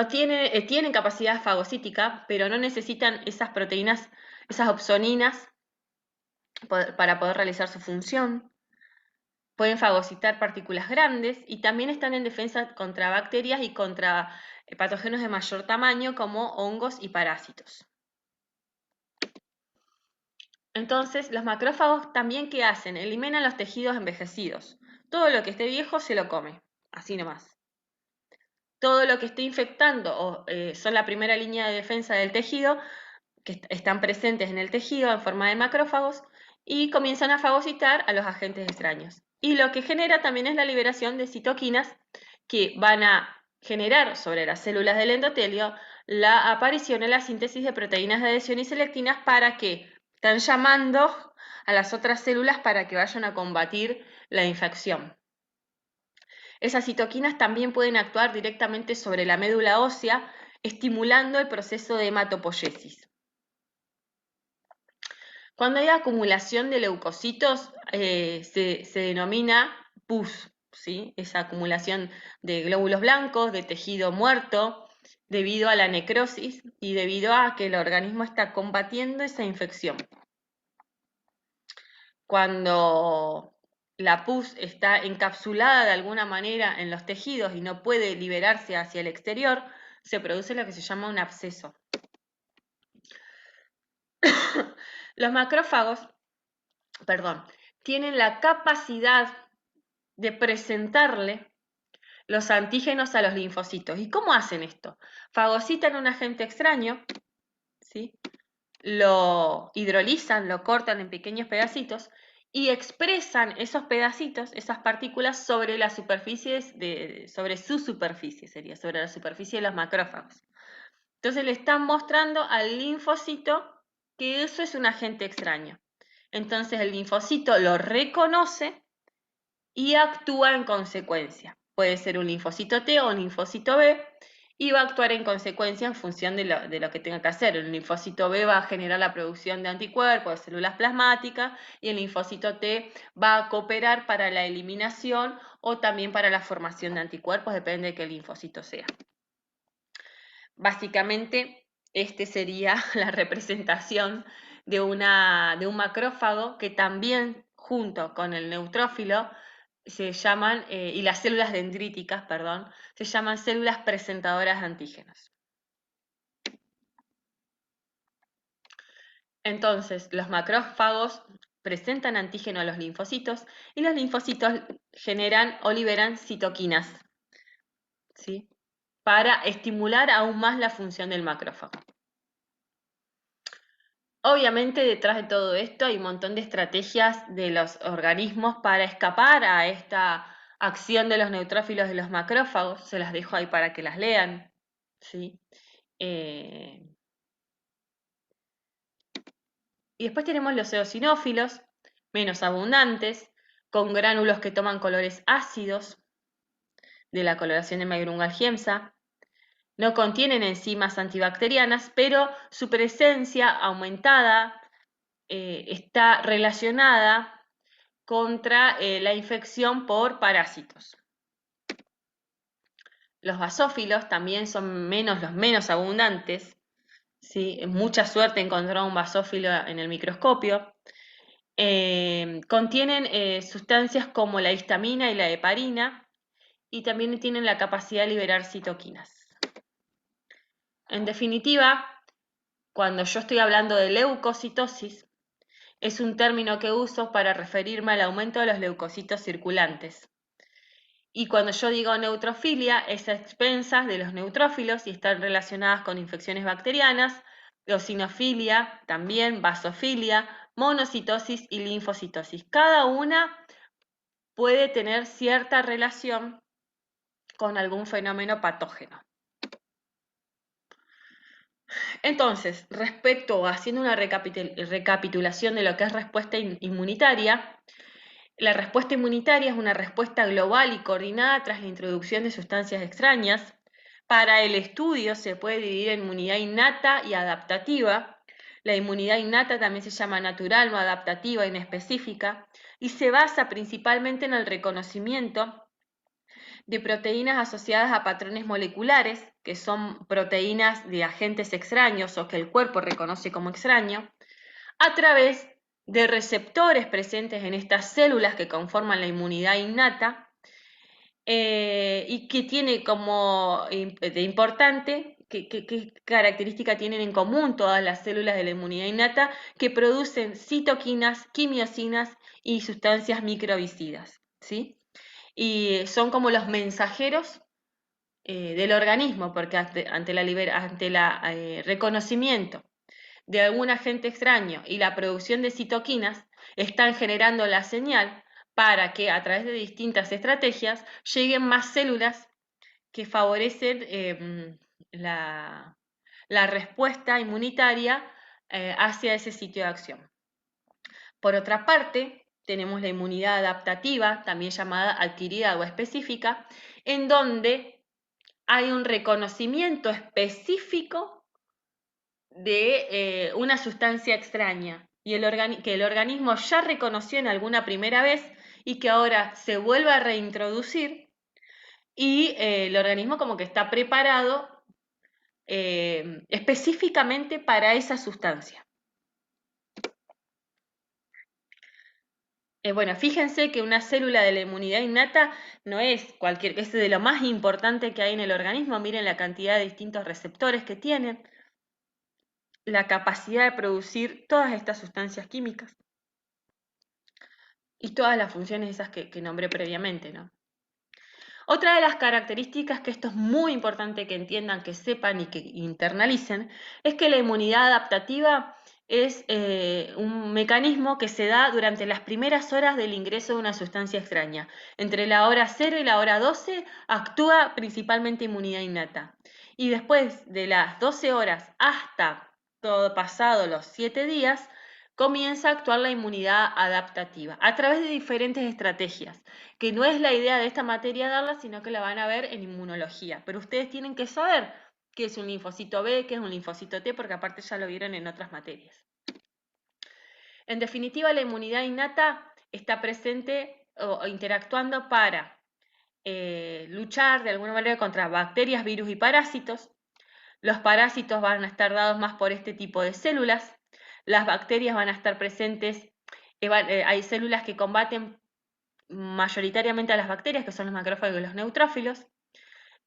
Tienen capacidad fagocítica, pero no necesitan esas proteínas, esas opsoninas, para poder realizar su función. Pueden fagocitar partículas grandes y también están en defensa contra bacterias y contra patógenos de mayor tamaño como hongos y parásitos. Entonces, los macrófagos también, ¿qué hacen? Eliminan los tejidos envejecidos. Todo lo que esté viejo se lo come, así nomás. Todo lo que esté infectando son la primera línea de defensa del tejido, que están presentes en el tejido en forma de macrófagos y comienzan a fagocitar a los agentes extraños. Y lo que genera también es la liberación de citoquinas que van a generar sobre las células del endotelio la aparición en la síntesis de proteínas de adhesión y selectinas para que están llamando a las otras células para que vayan a combatir la infección. Esas citoquinas también pueden actuar directamente sobre la médula ósea, estimulando el proceso de hematopoiesis. Cuando hay acumulación de leucocitos, se denomina pus, ¿sí? Esa acumulación de glóbulos blancos, de tejido muerto, debido a la necrosis y debido a que el organismo está combatiendo esa infección. Cuando la pus está encapsulada de alguna manera en los tejidos y no puede liberarse hacia el exterior, se produce lo que se llama un absceso. Los macrófagos, tienen la capacidad de presentarle los antígenos a los linfocitos. ¿Y cómo hacen esto? Fagocitan un agente extraño, ¿sí? Lo hidrolizan, lo cortan en pequeños pedacitos y expresan esos pedacitos, esas partículas sobre la superficie, sobre su superficie, sobre la superficie de los macrófagos. Entonces le están mostrando al linfocito que eso es un agente extraño. Entonces el linfocito lo reconoce y actúa en consecuencia. Puede ser un linfocito T o un linfocito B y va a actuar en consecuencia en función de lo que tenga que hacer. El linfocito B va a generar la producción de anticuerpos, de células plasmáticas, y el linfocito T va a cooperar para la eliminación o también para la formación de anticuerpos, depende de qué linfocito sea. Básicamente, este sería la representación de un macrófago que también, junto con el neutrófilo, se llaman, y las células dendríticas, perdón, se llaman células presentadoras de antígenos. Entonces, los macrófagos presentan antígeno a los linfocitos y los linfocitos generan o liberan citoquinas, ¿sí? Para estimular aún más la función del macrófago. Obviamente, detrás de todo esto hay un montón de estrategias de los organismos para escapar a esta acción de los neutrófilos de los macrófagos. Se las dejo ahí para que las lean, ¿sí? Y después tenemos los eosinófilos, menos abundantes, con gránulos que toman colores ácidos de la coloración de Magrungalgiemsa. No contienen enzimas antibacterianas, pero su presencia aumentada está relacionada contra la infección por parásitos. Los basófilos también son los menos abundantes, ¿sí? Mucha suerte encontrar un basófilo en el microscopio. Contienen sustancias como la histamina y la heparina y también tienen la capacidad de liberar citoquinas. En definitiva, cuando yo estoy hablando de leucocitosis, es un término que uso para referirme al aumento de los leucocitos circulantes. Y cuando yo digo neutrofilia, es a expensas de los neutrófilos y están relacionadas con infecciones bacterianas, eosinofilia, también basofilia, monocitosis y linfocitosis. Cada una puede tener cierta relación con algún fenómeno patógeno. Entonces, haciendo una recapitulación de lo que es respuesta inmunitaria, la respuesta inmunitaria es una respuesta global y coordinada tras la introducción de sustancias extrañas. Para el estudio se puede dividir en inmunidad innata y adaptativa. La inmunidad innata también se llama natural, no adaptativa, inespecífica, y se basa principalmente en el reconocimiento de proteínas asociadas a patrones moleculares, que son proteínas de agentes extraños o que el cuerpo reconoce como extraño, a través de receptores presentes en estas células que conforman la inmunidad innata y que tiene como de importante, ¿qué característica tienen en común todas las células de la inmunidad innata? Que producen citoquinas, quimiosinas y sustancias microbicidas, ¿sí? Y son como los mensajeros del organismo, porque ante el reconocimiento de algún agente extraño y la producción de citoquinas, están generando la señal para que a través de distintas estrategias lleguen más células que favorecen la respuesta inmunitaria hacia ese sitio de acción. Por otra parte, tenemos la inmunidad adaptativa, también llamada adquirida o específica, en donde hay un reconocimiento específico de una sustancia extraña y que el organismo ya reconoció en alguna primera vez y que ahora se vuelve a reintroducir y el organismo como que está preparado específicamente para esa sustancia. Bueno, fíjense que una célula de la inmunidad innata no es es de lo más importante que hay en el organismo. Miren la cantidad de distintos receptores que tienen, la capacidad de producir todas estas sustancias químicas y todas las funciones esas que nombré previamente, ¿no? Otra de las características que esto es muy importante que entiendan, que sepan y que internalicen, es que la inmunidad adaptativa es un mecanismo que se da durante las primeras horas del ingreso de una sustancia extraña. Entre la hora 0 y la hora 12 actúa principalmente inmunidad innata. Y después de las 12 horas hasta todo pasado los 7 días, comienza a actuar la inmunidad adaptativa a través de diferentes estrategias, que no es la idea de esta materia darla, sino que la van a ver en inmunología. Pero ustedes tienen que saber qué es un linfocito B, qué es un linfocito T, porque aparte ya lo vieron en otras materias. En definitiva, la inmunidad innata está presente o interactuando para luchar de alguna manera contra bacterias, virus y parásitos. Los parásitos van a estar dados más por este tipo de células. las bacterias van a estar presentes, hay células que combaten mayoritariamente a las bacterias, que son los macrófagos y los neutrófilos.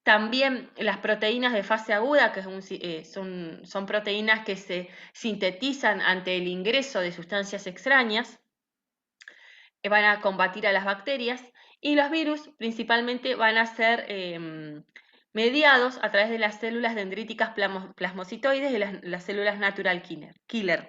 También las proteínas de fase aguda, que son proteínas que se sintetizan ante el ingreso de sustancias extrañas, van a combatir a las bacterias, y los virus principalmente van a ser mediados a través de las células dendríticas plasmocitoides y las células natural killer.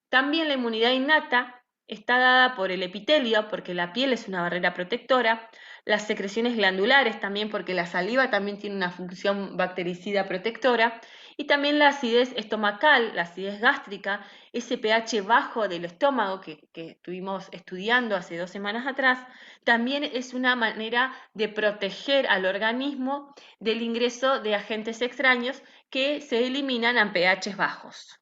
También la inmunidad innata está dada por el epitelio, porque la piel es una barrera protectora, las secreciones glandulares también, porque la saliva también tiene una función bactericida protectora, y también la acidez estomacal, la acidez gástrica, ese pH bajo del estómago que estuvimos estudiando hace 2 semanas atrás, también es una manera de proteger al organismo del ingreso de agentes extraños que se eliminan a pHs bajos.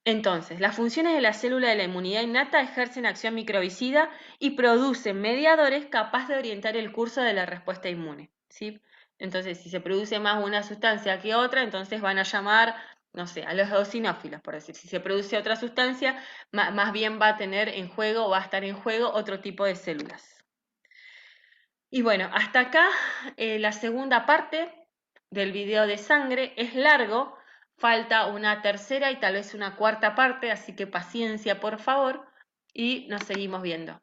Entonces, las funciones de la célula de la inmunidad innata ejercen acción microbicida y producen mediadores capaces de orientar el curso de la respuesta inmune, ¿sí? Entonces, si se produce más una sustancia que otra, entonces van a llamar, no sé, a los eosinófilos, por decir. Si se produce otra sustancia, más bien va a tener en juego, va a estar en juego otro tipo de células. Y bueno, hasta acá la segunda parte del video de sangre. Es largo, falta una tercera y tal vez una cuarta parte, así que paciencia por favor y nos seguimos viendo.